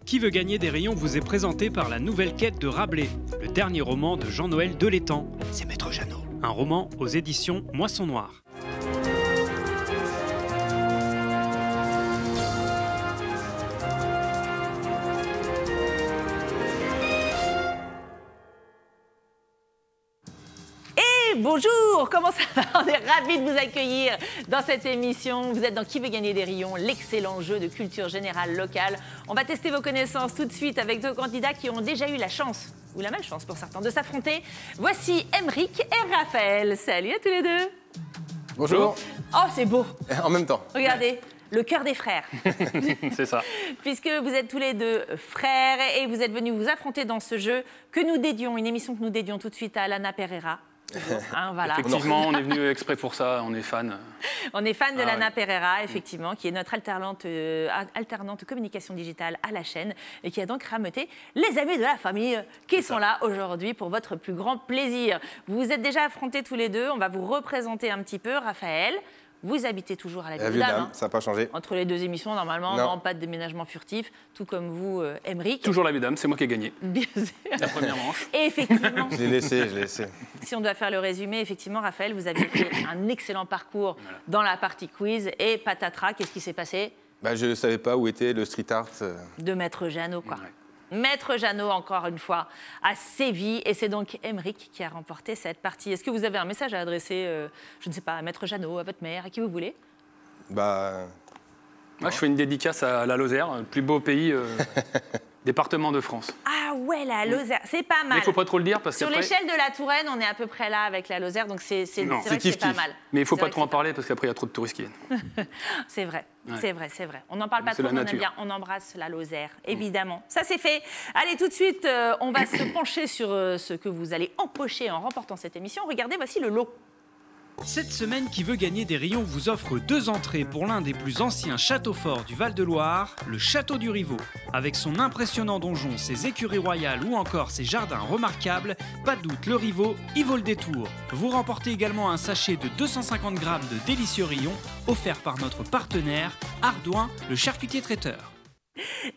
Qui veut gagner des rayons vous est présenté par La Nouvelle Quête de Rabelais, le dernier roman de Jean-Noël Delétang. C'est Maître Jeannot. Un roman aux éditions Moisson Noire. Bonjour, comment ça va? On est ravis de vous accueillir dans cette émission. Vous êtes dans Qui veut gagner des rayons, l'excellent jeu de culture générale locale. On va tester vos connaissances tout de suite avec deux candidats qui ont déjà eu la chance, ou la malchance pour certains, de s'affronter. Voici Aymeric et Raphaël. Salut à tous les deux. Bonjour. Oh, c'est beau. En même temps. Regardez. Le cœur des frères. C'est ça. Puisque vous êtes tous les deux frères et vous êtes venus vous affronter dans ce jeu que nous dédions, une émission que nous dédions tout de suite à Lana Pereira. Hein, voilà. Effectivement, on est venu exprès pour ça, on est fan. On est fan de Lana Pereira, effectivement, qui est notre alternante communication digitale à la chaîne et qui a donc rameuté les amis de la famille qui sont là aujourd'hui pour votre plus grand plaisir. Vous vous êtes déjà affrontés tous les deux, on va vous représenter un petit peu. Raphaël, vous habitez toujours à la Vieille Dame, ça n'a pas changé. Entre les deux émissions, normalement, non, pas de déménagement furtif, tout comme vous, Aymeric. Toujours la Vieille Dame, c'est moi qui ai gagné. Bien sûr. La première manche. Et effectivement, Je l'ai laissé. si on doit faire le résumé, effectivement, Raphaël, vous avez fait un excellent parcours dans la partie quiz et patatras, qu'est-ce qui s'est passé? Je ne savais pas où était le street art. De Maître Jeannot, quoi. Ouais. Maître Jeannot, encore une fois, à Séville. Et c'est donc Aymeric qui a remporté cette partie. Est-ce que vous avez un message à adresser, je ne sais pas, à Maître Jeannot, à votre mère, à qui vous voulez? Moi, je fais une dédicace à la Lozère, le plus beau pays, département de France. Ah ouais, la Lozère, c'est pas mal. Mais il ne faut pas trop le dire parce que. Sur l'échelle de la Touraine, on est à peu près là avec la Lozère, donc c'est vrai que c'est pas mal. Mais il ne faut C'est pas vrai trop que en parler parce qu'après, il y a trop de touristes qui viennent. C'est vrai, Ouais. c'est vrai. On n'en parle pas C'est trop, la mais on aime nature. bien. On embrasse la Lozère, évidemment. Ça, c'est fait. Allez, tout de suite, on va se pencher sur ce que vous allez empocher en remportant cette émission. Regardez, voici le lot. Cette semaine, Qui veut gagner des rayons vous offre 2 entrées pour l'un des plus anciens châteaux forts du Val-de-Loire, le château du Rivaux. Avec son impressionnant donjon, ses écuries royales ou encore ses jardins remarquables, pas de doute, le Rivaux y vaut le détour. Vous remportez également un sachet de 250 grammes de délicieux rayons, offert par notre partenaire, Ardouin, le charcutier traiteur.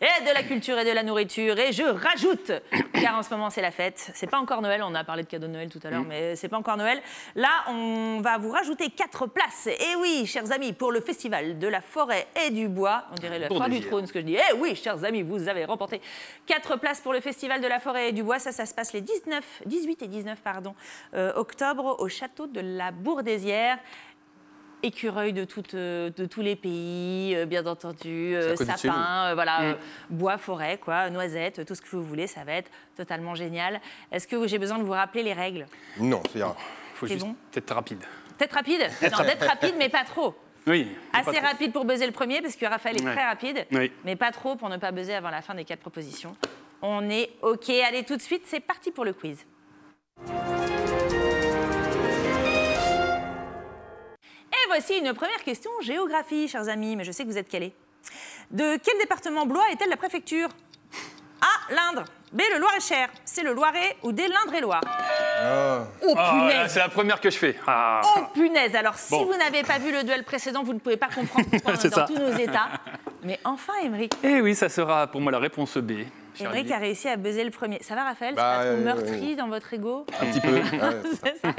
Et de la culture et de la nourriture. Et je rajoute, car en ce moment c'est la fête. C'est pas encore Noël, on a parlé de cadeaux de Noël tout à l'heure, mais c'est pas encore Noël. Là, on va vous rajouter 4 places. Et oui, chers amis, pour le festival de la forêt et du bois, on dirait la fin du trône, ce que je dis. Eh oui, chers amis, vous avez remporté 4 places pour le festival de la forêt et du bois. Ça se passe les 18 et 19 octobre au château de la Bourdesière. Écureuils de tous les pays, bien entendu, sapins, bois, forêt, quoi, noisettes, tout ce que vous voulez, ça va être totalement génial. Est-ce que j'ai besoin de vous rappeler les règles? Non, c'est ira. Il faut juste être rapide. Peut-être rapide? Non, d'être rapide, mais pas trop. Oui. Assez rapide pour buzzer le premier, parce que Raphaël est très rapide, Oui. mais pas trop pour ne pas buzzer avant la fin des 4 propositions. On est OK. Allez, tout de suite, c'est parti pour le quiz. Et voici une première question géographie, chers amis, mais je sais que vous êtes calés. De quel département Blois est-elle la préfecture? A, l'Indre. B, le Loir-et-Cher. C, le Loiret. Ou D, l'Indre-et-Loire. Oh, punaise. C'est la première que je fais. Ah. Oh, punaise. Alors, si vous n'avez pas vu le duel précédent, vous ne pouvez pas comprendre pourquoi on est dans tous nos états. Mais enfin, Aymeric. Eh oui, ça sera pour moi la réponse B. Aymeric a réussi à buzzer le premier. Ça va, Raphaël? C'est pas trop meurtri dans votre ego? Un petit peu. C'est ça.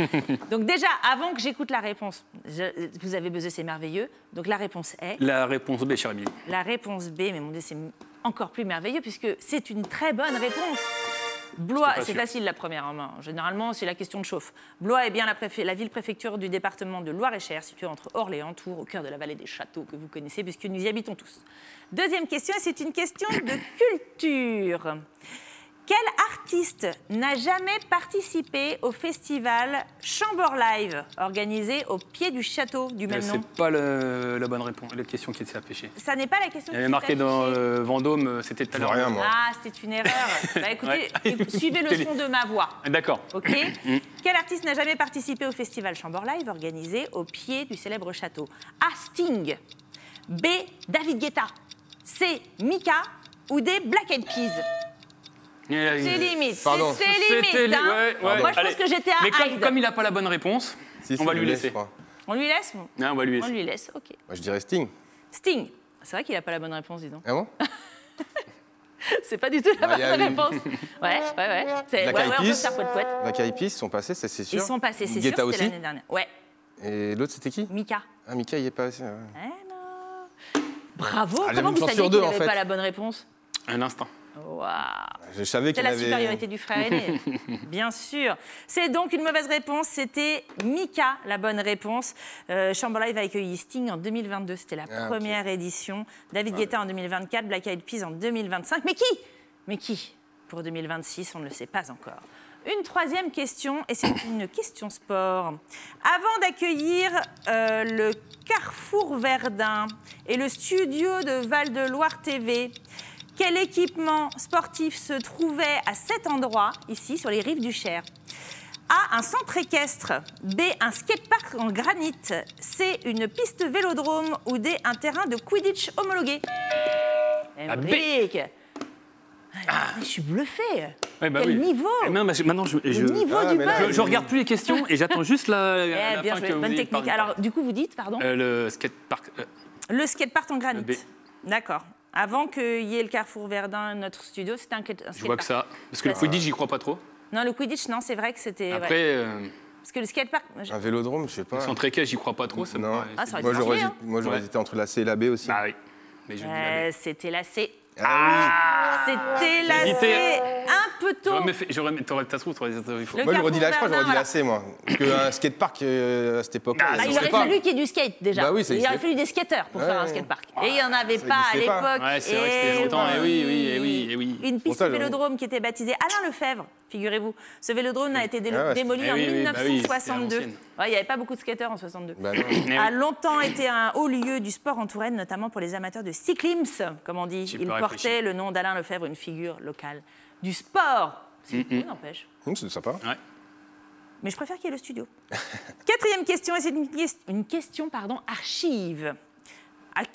Donc déjà, avant que j'écoute la réponse, vous avez buzzé, c'est merveilleux. Donc la réponse est... La réponse B, cher Émilie. La réponse B, mais mon Dieu, c'est encore plus merveilleux puisque c'est une très bonne réponse. Blois, c'est facile la première en main. Généralement, c'est la question de chauffe. Blois est bien la ville-préfecture du département de Loir-et-Cher, située entre Orléans, Tours, au cœur de la vallée des châteaux que vous connaissez puisque nous y habitons tous. Deuxième question, c'est une question de culture. Quel artiste n'a jamais participé au festival Chamber Live, organisé au pied du château du même nom? C'est pas la bonne réponse, la question qui s'est affichée. Ça n'est pas la question Il y avait marqué dans Vendôme, c'était tout à l'heure. Rien, moi. Ah, c'était une erreur. Bah, écoutez, suivez le son de ma voix. D'accord. OK. Quel artiste n'a jamais participé au festival Chamber Live, organisé au pied du célèbre château? A, Sting. B, David Guetta. C, Mika. Ou D, Black Eyed Peas. C'est limite. Pardon. C'est limite. Hein. Moi, je pense que j'étais à Mais Hyde. comme il n'a pas la bonne réponse, on va lui laisser. On lui laisse? Non, on va lui laisser. On lui laisse, OK. Moi, je dirais Sting. Sting. C'est vrai qu'il n'a pas la bonne réponse, dis donc. Ah bon? C'est pas du tout la Ah, il y a bonne eu- réponse. Ouais. Black Ouais, Eyed on peut Peas. faire poète. Black Eyed Peas sont passés, ça c'est sûr. Ils sont passés, c'est sûr, Guetta c'était aussi. l'année dernière. Ouais. Et l'autre c'était qui? Mika. Ah, Mika, il est pas aussi. Ouais. Eh non. Bravo. Ah, j'avais Comment une vous chance saviez sur deux, qu'il en n'avait fait. pas la bonne réponse? Un instant. Waouh. Je savais C'est qu'il la avait. supériorité du frère aîné, bien sûr. C'est donc une mauvaise réponse, c'était Mika, la bonne réponse. Chamber Live a accueilli Sting en 2022, c'était la première édition. David Guetta en 2024, Black Eyed Peas en 2025. Mais qui pour 2026, on ne le sait pas encore. Une troisième question, et c'est une question sport. Avant d'accueillir le Carrefour Verdun et le studio de Val-de-Loire TV, quel équipement sportif se trouvait à cet endroit, ici, sur les rives du Cher? A, un centre équestre. B, un skatepark en granit. C, une piste vélodrome. Ou D, un terrain de Quidditch homologué. Emric. Je suis bluffée. Ouais, bah Quel oui. niveau Et maintenant, Le niveau du mais là, buzz. je regarde plus les questions et j'attends juste la Bien fin joué, que vous bonne ayez technique. parlé. Alors, du coup, vous dites, pardon Le skatepark. Le skatepark en granit. B. D'accord. Avant qu'il y ait le Carrefour Verdun, notre studio, c'était un skatepark. Je vois que ça. Parce que le Quidditch, j'y crois pas trop. Non, le Quidditch, non, c'est vrai que c'était... ouais. Après, Parce que le skatepark... Un vélodrome, je sais pas. le centre équestre, j'y crois pas trop. Ça me Non. paraît- Ah, ça aurait Moi été j'aurais stylé, hein. moi, j'aurais Ouais. été entre la C et la B aussi. Bah oui. Mais je dis la B. C'était la C. Ah C'était la hésité. C. Un peu tôt. T'as trouvé, t'aurais dit. Le Moi j'aurais dit la, je crois, Carrefour j'aurais dit la Verdun, C moi. Parce qu'un skatepark à cette époque-là, Ah, ça il existait aurait pas. fallu qu'il y ait du skate déjà. Bah oui, ça il aurait existait. fallu des skateurs pour faire un Ouais. skatepark. Et il n'y en avait ça pas à existait pas. l'époque. Ouais, c'est vrai que Et c'était longtemps. voilà. Et oui. Une piste ça, j'avoue. vélodrome qui était baptisée Alain Lefebvre, figurez-vous. Ce vélodrome a été Ah ouais, démoli eh en oui, oui, bah oui, c'était à 1962. l'ancienne. Ouais, il n'y avait pas beaucoup de skateurs en 62. Bah non. A longtemps été un haut lieu du sport en Touraine, notamment pour les amateurs de cyclisme, comme on dit. J'ai Il pas portait réfléchi. le nom d'Alain Lefebvre, une figure locale du sport. C'est cool, n'empêche. C'est sympa. Ouais. Mais je préfère qu'il y ait le studio. Quatrième question, et c'est une question archive.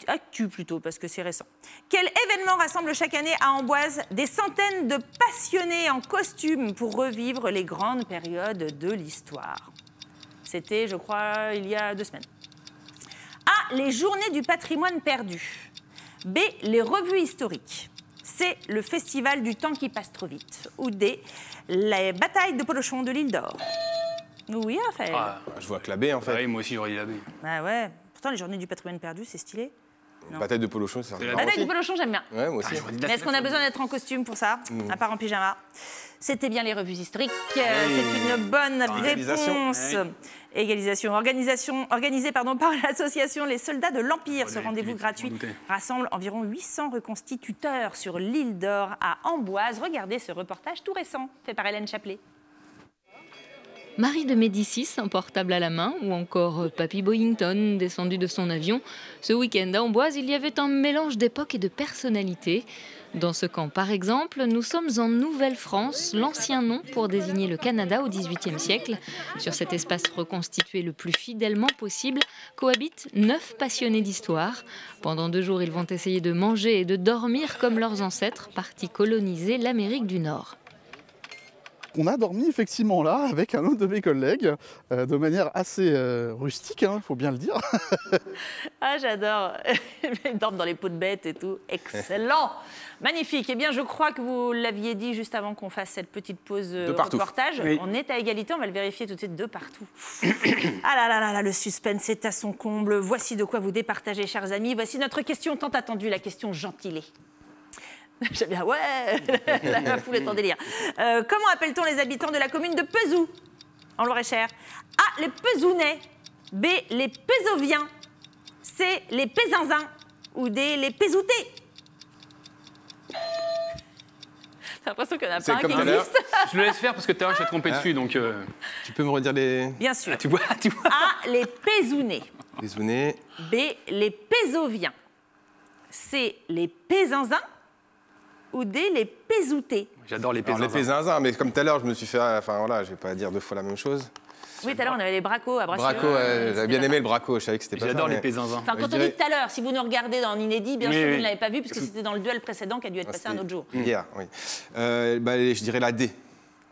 Actu plutôt, parce que c'est récent. Quel événement rassemble chaque année à Amboise des centaines de passionnés en costume pour revivre les grandes périodes de l'histoire? C'était, je crois, il y a 2 semaines. A, les journées du patrimoine perdu. B, les revues historiques. C, le festival du temps qui passe trop vite. Ou D, les batailles de Polochon de l'île d'Or. Oui, Raphaël. Ah, Je vois que la B en fait. ouais, moi aussi, j'aurais dit la B. Ah ouais. Pourtant, les journées du patrimoine perdu, c'est stylé. Bataille de Polochon, c'est la marrant Bataille aussi. du Polochon, j'aime bien. Ouais, moi aussi. Mais est-ce qu'on a besoin d'être en costume pour ça, à part en pyjama? C'était bien les revues historiques. C'est une bonne Égalisation. réponse. Égalisation. Organisée par l'association Les Soldats de l'Empire. Ouais, Ce rendez-vous je m'en gratuit doutais. rassemble environ 800 reconstituteurs sur l'île d'Or à Amboise. Regardez ce reportage tout récent, fait par Hélène Chaplet. Marie de Médicis, un portable à la main, ou encore Papy Boyington, descendu de son avion. Ce week-end à Amboise, il y avait un mélange d'époques et de personnalités. Dans ce camp, par exemple, nous sommes en Nouvelle-France, l'ancien nom pour désigner le Canada au XVIIIe siècle. Sur cet espace reconstitué le plus fidèlement possible, cohabitent 9 passionnés d'histoire. Pendant 2 jours, ils vont essayer de manger et de dormir comme leurs ancêtres, partis coloniser l'Amérique du Nord. On a dormi effectivement là avec un autre de mes collègues de manière assez rustique, il faut bien le dire. Ah, j'adore. Ils dorment dans les peaux de bêtes et tout. Excellent. Magnifique. Eh bien, je crois que vous l'aviez dit juste avant qu'on fasse cette petite pause partout. reportage. Oui. On est à égalité, on va le vérifier tout de suite de partout. Ah là là là là, le suspense est à son comble. Voici de quoi vous départager, chers amis. Voici notre question tant attendue, la question gentilée. J'aime bien, ouais, la foule est en délire. Comment appelle-t-on les habitants de la commune de Pezou, en Loir-et-Cher? A, les Pezounais. B, les Pézoviens. C, les Pézinzins. Ou D, les Pézoutés. J'ai l'impression qu'il y en a C'est pas un comme qui tout à l'heure. existe. Je le laisse faire parce que tout à l'heure, je t'ai trompé dessus. Donc, Tu peux me redire les Bien sûr. tu vois. A, les Pézounais. Zounés? B, les Pézoviens. C, les Pézinzins. Ou D, les Pézoutés. J'adore les Alors, paysans. les pézinzins, mais comme tout à l'heure, je me suis fait. Enfin voilà, je vais pas dire 2 fois la même chose. Oui, tout à l'heure, on avait les bracos à Brassieux. Braco, j'avais bien aimé le braco, je savais que c'était pas ça. J'adore les mais- paysans. Enfin, Je quand on dirais- dit tout à l'heure, si vous nous regardez dans l'inédit, bien Oui, sûr, oui. vous ne l'avez pas vu, puisque c'était dans le duel précédent qui a dû être Ah, passé un c'était autre jour. Hier, oui. Je dirais la D,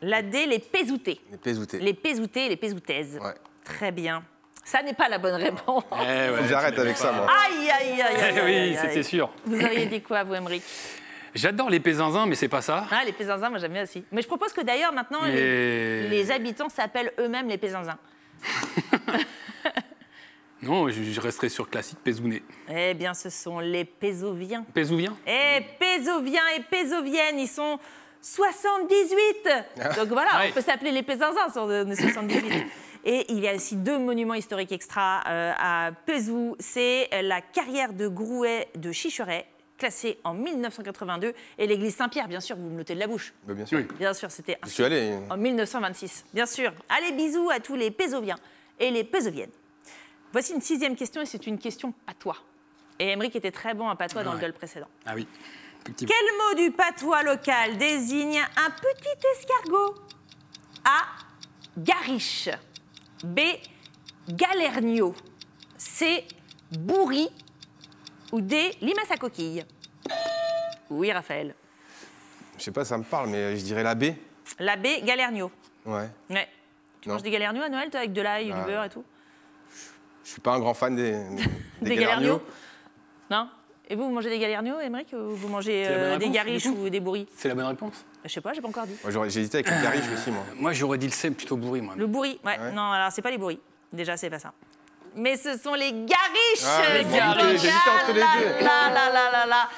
La D, les Pézoutés. les pézoutés. Les Pézoutés et les Pézoutaises. Ouais. Très bien. Ça n'est pas la bonne réponse. Eh ouais, Faut que j'arrête avec ça, moi. Aïe, aïe, aïe, aïe, aïe, Oui, aïe, aïe. c'était sûr. Vous auriez dit quoi, vous, Emmerich? J'adore les pézinzins, mais c'est pas ça. Ah, les pézinzins, moi j'aime bien aussi. Mais je propose que d'ailleurs maintenant Mais- les habitants s'appellent eux-mêmes les pézinzins. Non, je resterai sur classique Pézounet. Eh bien, ce sont les Pézoviens. Pézouvien. Et Pézoviens et Pézoviennes, ils sont 78. Donc voilà, Ouais. on peut s'appeler les Pézinzins sur les 78. Et il y a aussi 2 monuments historiques extra à Pézou. C'est la carrière de Grouet de Chicheret, classée en 1982, et l'église Saint-Pierre, bien sûr, vous me notez de la bouche. Bah, bien sûr. Oui. Bien sûr, c'était Je suis allé. en 1926, bien sûr. Allez, bisous à tous les Pézoviens et les Pézoviennes. Voici une 6e question, et c'est une question patois. Et Aymeric était très bon en patois dans le duel précédent. Ah oui, effectivement. Quel mot du patois local désigne un petit escargot? A. Gariche. B. Galernio. C. Bourri. Ou D. Limace à coquille. Oui, Raphaël. Je sais pas, ça me parle, mais je dirais la B. La B. Galernio. Ouais. Ouais. Tu Non. manges des galernios à Noël, toi, avec de l'ail, Ah. du beurre et tout? Je suis pas un grand fan Des galernios? Non? Et vous mangez des galernios, Aymeric, ou vous mangez C'est la bonne des réponse, gariches du coup. ou des bourris? C'est la bonne réponse. Je sais pas, j'ai pas encore dit. Moi, j'ai hésité avec le gariche aussi, moi. Moi, j'aurais dit le C, plutôt bourri, moi. Le bourri, ouais. Ouais. Non, alors c'est pas les bourris. Déjà, c'est pas ça. Mais ce sont les gariches. Ah, les du gariches, local. j'hésitais entre les deux. Là.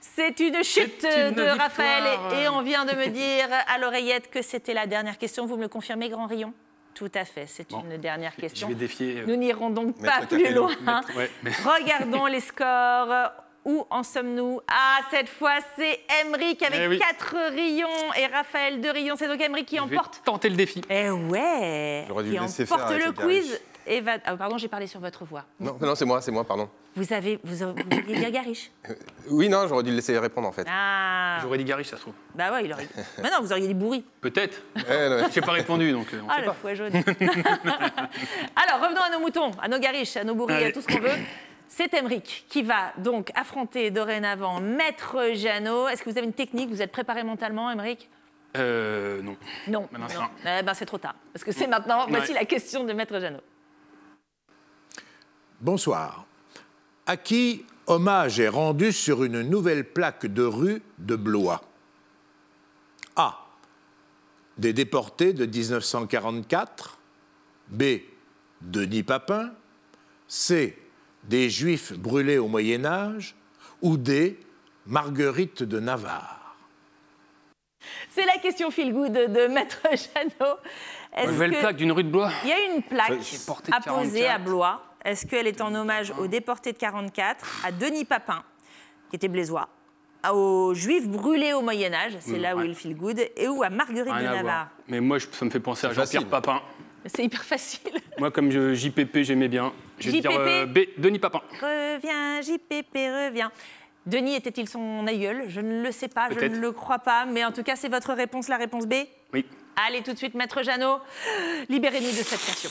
C'est une chute C'est une de Raphaël victoire. et on vient de me dire à l'oreillette que c'était la dernière question. Vous me le confirmez, Grand Rion? Tout à fait, c'est Bon, une dernière Je question. vais défier. Nous n'irons donc Maître pas plus Capello. loin. Ouais, mais- Regardons les scores. Où en sommes-nous? Ah, cette fois, c'est Aymeric avec Eh oui. 4 rayons et Raphaël 2 rayons. C'est donc Aymeric qui Je vais emporte. tenter le défi. Eh ouais, J'aurais dû qui le laisser faire emporte avec le le quiz. gariche. Et va... Ah, pardon, j'ai parlé sur votre voix. Non, c'est moi, pardon. Vous vouliez dire Gariche? Oui, non, j'aurais dû le laisser répondre, en fait. Ah, J'aurais dit Gariche, ça se trouve. bah ouais, il aurait... Mais non, vous auriez dit Bourri. Peut-être. Eh, non, J'ai pas répondu, donc on Ah, sait le pas. fouet jaune. Alors, revenons à nos moutons, à nos Gariches, à nos Bourris, à Allez. tout ce qu'on veut. C'est Aymeric qui va donc affronter dorénavant Maître Jeannot. Est-ce que vous avez une technique? Vous êtes préparé mentalement, Aymeric? Non. Non. Maintenant, c'est non. un. Eh ben, c'est trop tard. Parce que c'est maintenant. Ouais. Voici la question de Maître Jeannot. Bonsoir. À qui hommage est rendu sur une nouvelle plaque de rue de Blois? A. Des déportés de 1944. B. Denis Papin. C. Des Juifs brûlés au Moyen-Âge. Ou D. Marguerite de Navarre. C'est la question feel good de Maître Jeannot. Est-ce Nouvelle que- plaque d'une rue de Blois. Il y a une plaque Déportés de apposée 44. à Blois. Est-ce qu'elle est en hommage aux déportés de 44, à Denis Papin, qui était blésois, aux Juifs brûlés au Moyen-Âge, c'est là où ouais. il feel good, et ou à Marguerite Rien de à voir. Navarre? Mais moi, ça me fait penser à C'est Jean-Pierre facile. Papin. C'est hyper facile. Moi, comme JPP, j'aimais bien. Je vais dire JPP. B, Denis Papin. Reviens, JPP, reviens. Denis était-il son aïeul? Je ne le sais pas, je Peut-être. ne le crois pas, mais en tout cas, c'est votre réponse, la réponse B? Oui. Allez, tout de suite, Maître Jeannot, libérez-nous de cette question.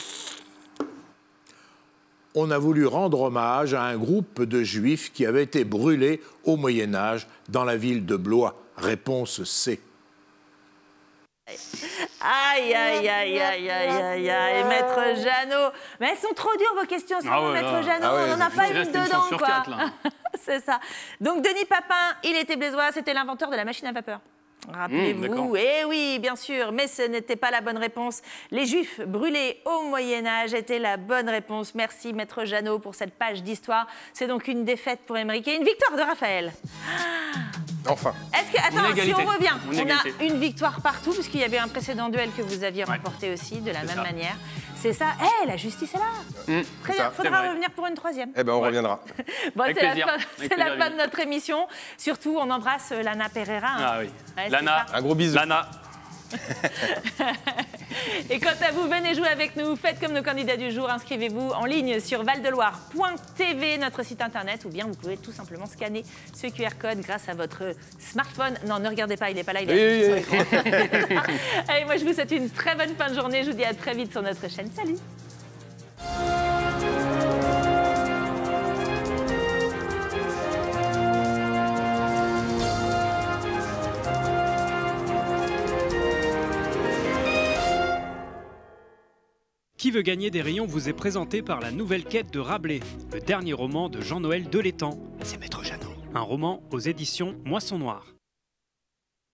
On a voulu rendre hommage à un groupe de Juifs qui avait été brûlés au Moyen-Âge dans la ville de Blois. Réponse C. Aïe, aïe, aïe, aïe, aïe, aïe, aïe, Maître Jeannot. Mais elles sont trop dures, vos questions, Ah ouais, Maître là. Jeannot. Ah ouais, on n'en a il pas Il une reste une dedans, chance sur quoi. 4, là. C'est ça. Donc, Denis Papin, il était blésois, c'était l'inventeur de la machine à vapeur. Rappelez-vous, d'accord. eh oui, bien sûr, mais ce n'était pas la bonne réponse. Les Juifs brûlés au Moyen-Âge étaient la bonne réponse. Merci, Maître Jeannot, pour cette page d'histoire. C'est donc une défaite pour Aymeric et une victoire de Raphaël. Enfin. Est-ce que, attends, si égalité. on revient, On on égalité. a une victoire partout, puisqu'il y avait un précédent duel que vous aviez remporté aussi, de la même ça. manière. C'est ça. Eh, la justice est là. Très c'est bien, ça, faudra vrai. revenir pour une troisième. Eh ben, on reviendra. Bon, Avec c'est la plaisir. fin, Avec c'est plaisir, la fin de évidemment. notre émission. Surtout, on embrasse Lana Pereira. hein. Ah oui. Ouais, c'est Lana. ça. Un gros bisou. Lana. Et quant à vous, venez jouer avec nous. Faites comme nos candidats du jour. Inscrivez-vous en ligne sur valdeloire.tv, notre site internet, ou bien vous pouvez tout simplement scanner ce QR code grâce à votre smartphone. Non, ne regardez pas, il n'est pas là, il est Oui, affiché sur l'écran. Allez, moi je vous souhaite une très bonne fin de journée. Je vous dis à très vite sur notre chaîne. Salut! Qui veut gagner des rayons vous est présenté par la nouvelle quête de Rabelais, le dernier roman de Jean-Noël Delétang. C'est Maître Jeannot. Un roman aux éditions Moisson Noire.